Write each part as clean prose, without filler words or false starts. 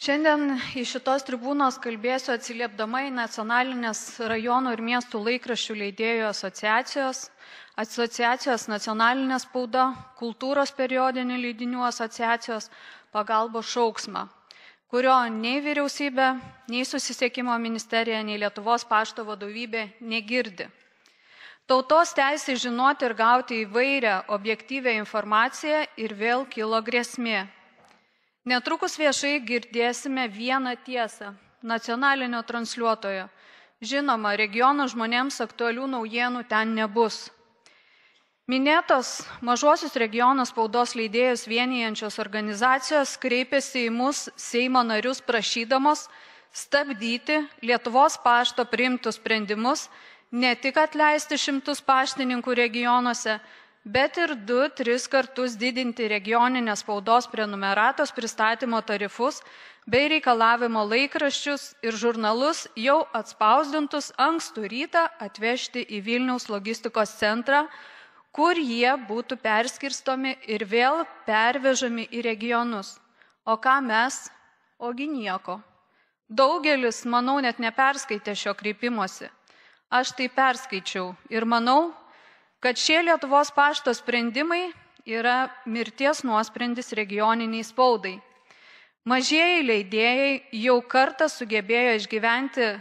Šiandien iš šitos tribūnos kalbėsiu atsiliepdama į nacionalinės rajonų ir miestų laikraščių leidėjų asociacijos nacionalinė spauda, kultūros periodinių leidinių asociacijos pagalbos šauksmą, kurio nei vyriausybė, nei susisiekimo ministerija, nei Lietuvos pašto vadovybė negirdi. Tautos teisė žinoti ir gauti įvairią objektyvę informaciją ir vėl kilo grėsmė. Netrukus viešai girdėsime vieną tiesą nacionalinio transliuotojo. Žinoma, regiono žmonėms aktualių naujienų ten nebus. Minėtos mažuosius regiono spaudos leidėjus vienijančios organizacijos kreipėsi į mus Seimo narius prašydamos stabdyti Lietuvos pašto priimtus sprendimus, ne tik atleisti 100 paštininkų regionuose, bet ir 2-3 kartus didinti regioninės spaudos prenumeratos pristatymo tarifus bei reikalavimo laikraščius ir žurnalus jau atspausdintus ankstų rytą atvežti į Vilniaus logistikos centrą, kur jie būtų perskirstomi ir vėl pervežami į regionus. O ką mes? Ogi nieko. Daugelis, manau, net neperskaitė šio kreipimosi. Aš tai perskaičiau ir manau, kad šie Lietuvos pašto sprendimai yra mirties nuosprendis regioniniai spaudai. Mažieji leidėjai jau kartą sugebėjo išgyventi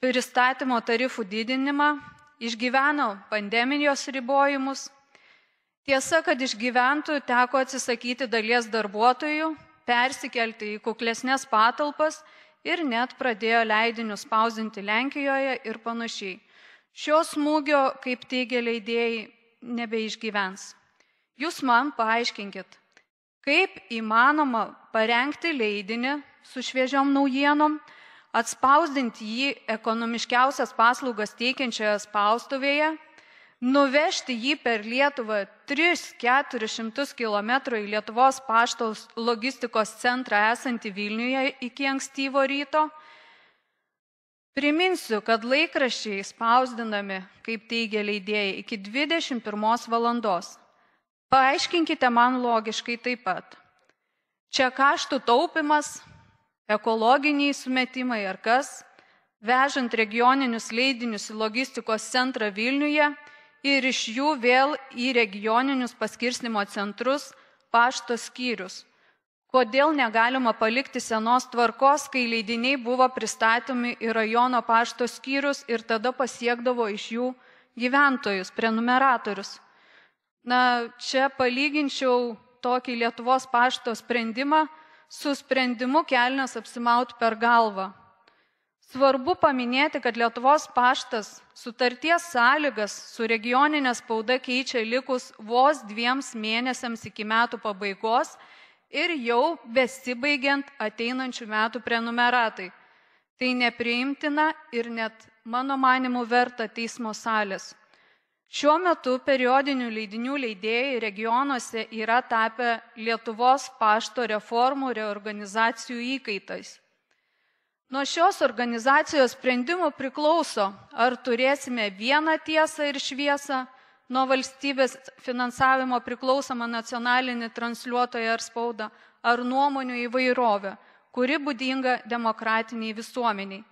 pristatymo tarifų didinimą, išgyveno pandemijos ribojimus. Tiesa, kad išgyventų teko atsisakyti dalies darbuotojų, persikelti į kuklesnės patalpas ir net pradėjo leidinius spausdinti Lenkijoje ir panašiai. Šio smūgio, kaip teigia leidėjai, nebeišgyvens. Jūs man paaiškinkit, kaip įmanoma parengti leidinį su šviežiom naujienom, atspausdinti jį ekonomiškiausias paslaugas teikiančioje spaustuvėje, nuvežti jį per Lietuvą 300–400 km į Lietuvos paštos logistikos centrą esantį Vilniuje iki ankstyvo ryto. Priminsiu, kad laikraščiai spausdinami, kaip teigia leidėjai, iki 21 valandos. Paaiškinkite man logiškai taip pat. Čia kaštų taupimas, ekologiniai sumetimai ar kas, vežant regioninius leidinius į logistikos centrą Vilniuje ir iš jų vėl į regioninius paskirstymo centrus pašto skyrius. Kodėl negalima palikti senos tvarkos, kai leidiniai buvo pristatomi į rajono pašto skyrius ir tada pasiekdavo iš jų gyventojus, prenumeratorius? Čia palyginčiau tokį Lietuvos pašto sprendimą su sprendimu kelnes apsimauti per galvą. Svarbu paminėti, kad Lietuvos paštas sutarties sąlygas su regioninė spauda keičia likus vos 2 mėnesiams iki metų pabaigos ir jau besibaigiant ateinančių metų prenumeratai. Tai nepriimtina ir net, mano manimu, verta teismo salės. Šiuo metu periodinių leidinių leidėjai regionuose yra tapę Lietuvos pašto reformų reorganizacijų įkaitais. Nuo šios organizacijos sprendimų priklauso, ar turėsime vieną tiesą ir šviesą, nuo valstybės finansavimo priklausomą nacionalinį transliuotoją ar spaudą, ar nuomonių įvairovę, kuri būdinga demokratiniai visuomeniai.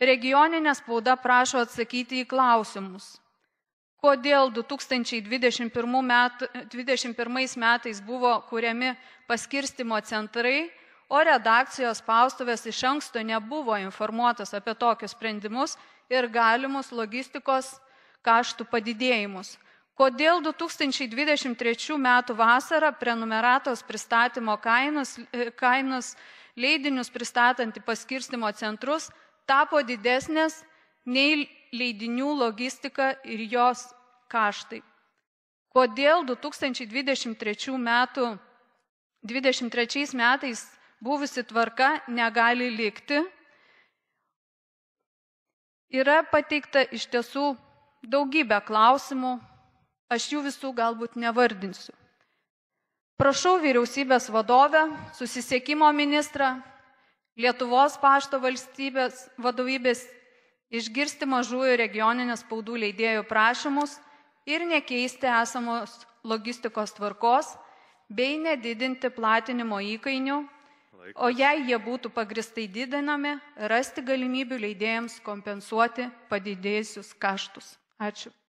Regioninė spauda prašo atsakyti į klausimus. Kodėl 2021 metais buvo kuriami paskirstymo centrai, o redakcijos spaustuvės iš anksto nebuvo informuotas apie tokius sprendimus ir galimus logistikos kaštų padidėjimus. Kodėl 2023 metų vasarą prenumeratos pristatymo kainos leidinius pristatant į paskirstymo centrus tapo didesnės nei leidinių logistika ir jos kaštai. Kodėl 2023 metais buvusi tvarka negali likti? Yra pateikta iš tiesų daugybė klausimų. Aš jų visų galbūt nevardinsiu. Prašau vyriausybės vadovę, susisiekimo ministrą, Lietuvos pašto valstybės vadovybės išgirsti mažųjų regioninės spaudų leidėjų prašymus ir nekeisti esamos logistikos tvarkos bei nedidinti platinimo įkainių O jei jie būtų pagristai didinami, rasti galimybių leidėjams kompensuoti padidėjusius kaštus. Ačiū.